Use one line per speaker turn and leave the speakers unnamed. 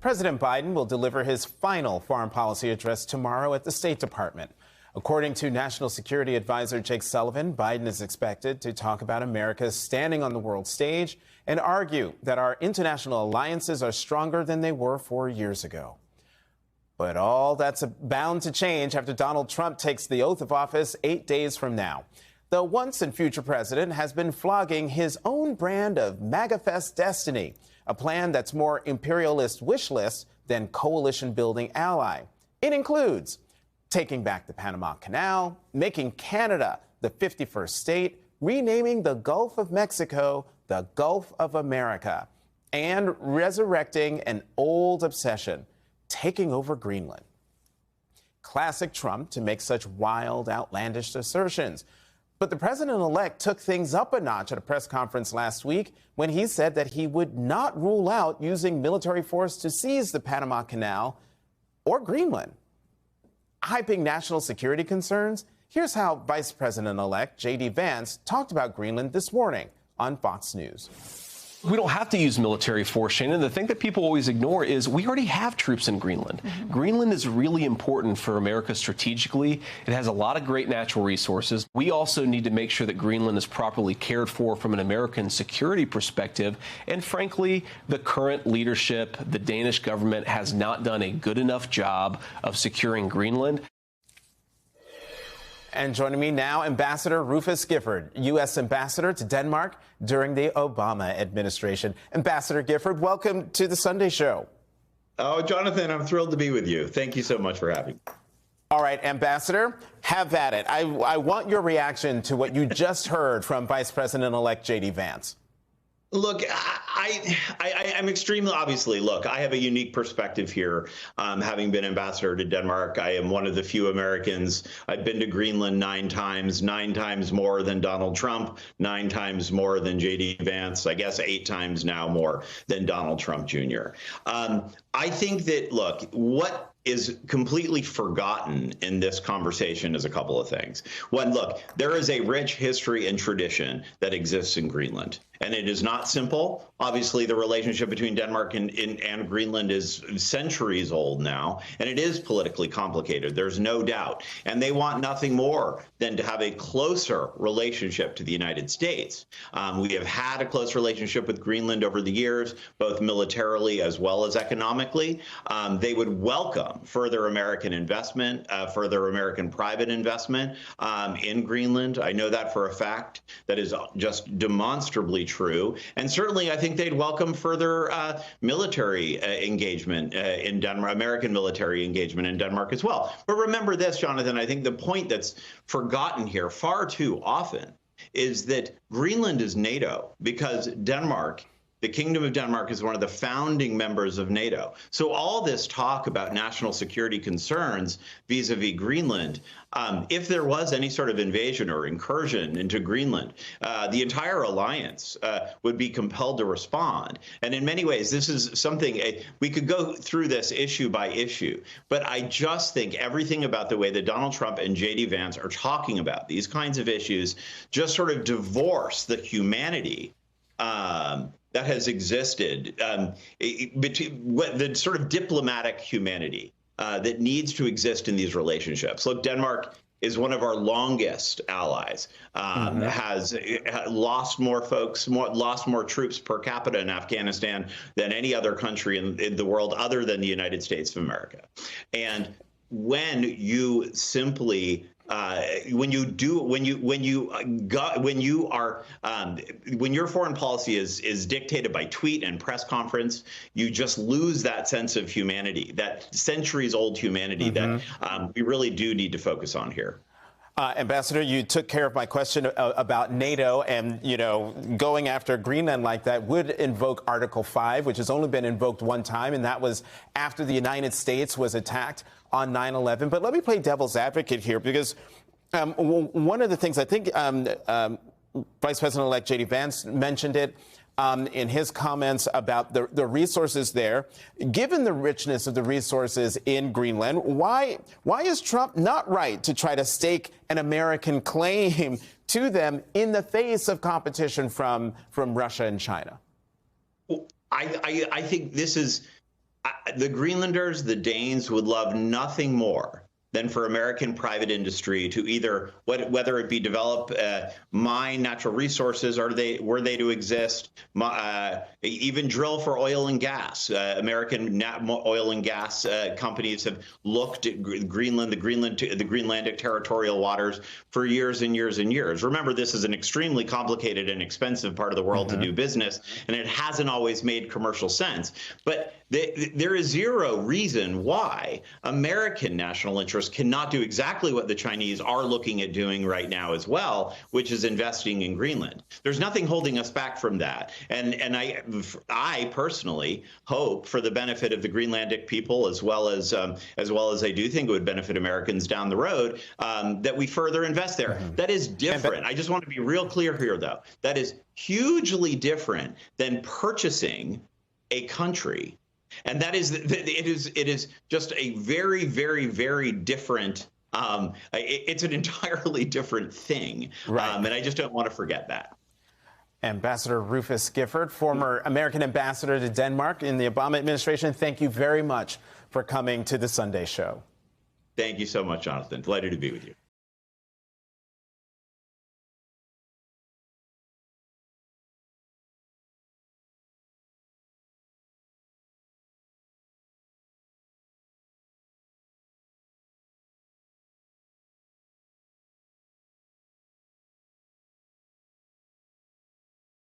President Biden will deliver his final foreign policy address tomorrow at the State Department. According to National Security Advisor Jake Sullivan, Biden is expected to talk about America's standing on the world stage and argue that our international alliances are stronger than they were 4 years ago. But all that's bound to change after Donald Trump takes the oath of office 8 days from now. The once and future president has been flogging his own brand of MAGA-fest destiny, a plan that's more imperialist wish list than coalition-building ally. It includes taking back the Panama Canal, making Canada the 51st state, renaming the Gulf of Mexico the Gulf of America, and resurrecting an old obsession, taking over Greenland. Classic Trump to make such wild, outlandish assertions. But the president-elect took things up a notch at a press conference last week when he said that he would not rule out using military force to seize the Panama Canal or Greenland. Hyping national security concerns, here's how Vice President-elect J.D. Vance talked about Greenland this morning on Fox News.
We don't have to use military force, Shannon. The thing that people always ignore is we already have troops in Greenland. Greenland is really important for America strategically. It has a lot of great natural resources. We also need to make sure that Greenland is properly cared for from an American security perspective. And frankly, the current leadership, the Danish government, has not done a good enough job of securing Greenland.
And joining me now, Ambassador Rufus Gifford, U.S. Ambassador to Denmark during the Obama administration. Ambassador Gifford, welcome to the Sunday Show.
Oh, Jonathan, I'm thrilled to be with you. Thank you so much for having me.
All right, Ambassador, have at it. I want your reaction to what you just heard from Vice President-elect J.D. Vance.
Look, I'm extremely, obviously, look, I have a unique perspective here. Having been ambassador to Denmark, I am one of the few Americans. I've been to Greenland 9 times more than Donald Trump, 9 times more than J.D. Vance, I guess 8 times now more than Donald Trump Jr. I think that, look, what is completely forgotten in this conversation is a couple of things. One, look, there is a rich history and tradition that exists in Greenland, and it is not simple. Obviously, the relationship between Denmark and Greenland is centuries old now, and it is politically complicated. There's no doubt. And they want nothing more than to have a closer relationship to the United States. We have had a close relationship with Greenland over the years, both militarily as well as economically. They would welcome further American investment, further American private investment in Greenland. I know that for a fact. That is just demonstrably true. And certainly, I think they'd welcome further military engagement in Denmark, American military engagement in Denmark as well. But remember this, Jonathan, I think the point that's forgotten here far too often is that Greenland is NATO because Denmark, the Kingdom of Denmark, is one of the founding members of NATO. So all this talk about national security concerns vis-a-vis Greenland, if there was any sort of invasion or incursion into Greenland, the entire alliance would be compelled to respond. And in many ways, this is something we could go through this issue by issue. But I just think everything about the way that Donald Trump and J.D. Vance are talking about these kinds of issues just sort of divorce the humanity that has existed between the sort of diplomatic humanity that needs to exist in these relationships. Look, Denmark is one of our longest allies, has lost more folks, lost more troops per capita in Afghanistan than any other country in the world other than the United States of America. And when you simply when your foreign policy is dictated by tweet and press conference, you just lose that sense of humanity, that centuries-old humanity that we really do need to focus on here.
Ambassador, you took care of my question about NATO, and, you know, going after Greenland like that would invoke Article 5, which has only been invoked one time, and that was after the United States was attacked on 9/11. But let me play devil's advocate here, because one of the things I think Vice President-elect J.D. Vance mentioned it in his comments about the resources there. Given the richness of the resources in Greenland, why is Trump not right to try to stake an American claim to them in the face of competition from Russia and China?
Well, I think this is The Greenlanders, the Danes, would love nothing more than for American private industry to either, whether it be develop, mine natural resources, were they to exist, even drill for oil and gas. American oil and gas companies have looked at Greenland, the Greenlandic territorial waters for years and years and years. Remember, this is an extremely complicated and expensive part of the world to do business, and it hasn't always made commercial sense. But there is zero reason why American national interests cannot do exactly what the Chinese are looking at doing right now as well, which is investing in Greenland. There's nothing holding us back from that. And I personally hope, for the benefit of the Greenlandic people, as well as I do think it would benefit Americans down the road, that we further invest there. That is different. I just want to be real clear here, though. That is hugely different than purchasing a country. And that is, it is just a very, very, very different, it's an entirely different thing.
Right.
And I just don't want to forget that.
Ambassador Rufus Gifford, former American ambassador to Denmark in the Obama administration, thank you very much for coming to the Sunday Show.
Thank you so much, Jonathan. Delighted to be with you.